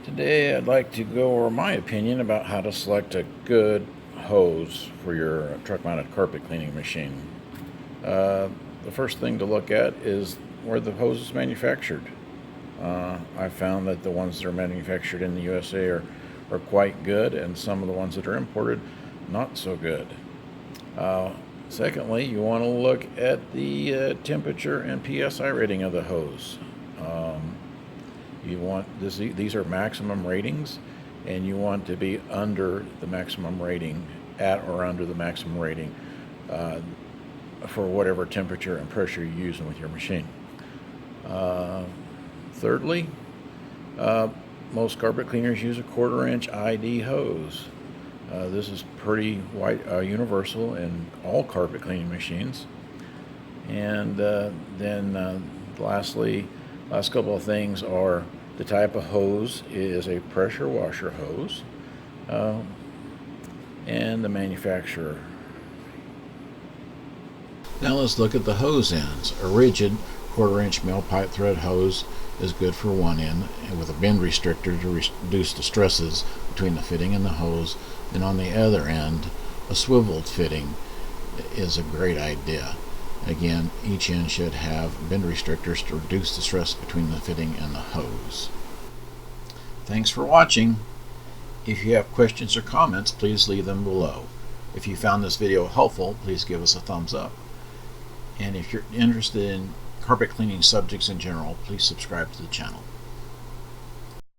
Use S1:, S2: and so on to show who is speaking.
S1: Today I'd like to go over my opinion about how to select a good hose for your truck-mounted carpet cleaning machine. The first thing to look at is where the hose is manufactured. I found that the ones that are manufactured in the USA are quite good, and some of the ones that are imported not so good. Secondly, you want to look at the temperature and PSI rating of the hose. You want this; these are maximum ratings, and you want to be under the maximum rating, at or under the maximum rating for whatever temperature and pressure you're using with your machine. Thirdly, most carpet cleaners use a 1/4-inch ID hose. This is pretty universal in all carpet cleaning machines. And lastly, last couple of things are the type of hose is a pressure washer hose, and the manufacturer. Now let's look at the hose ends. A rigid 1/4-inch male pipe thread hose is good for one end, and with a bend restrictor to reduce the stresses between the fitting and the hose. And on the other end, a swiveled fitting is a great idea. Again, each end should have bend restrictors to reduce the stress between the fitting and the hose. Thanks for watching. If you have questions or comments, please leave them below. If you found this video helpful, please give us a thumbs up. And if you're interested in carpet cleaning subjects in general, please subscribe to the channel.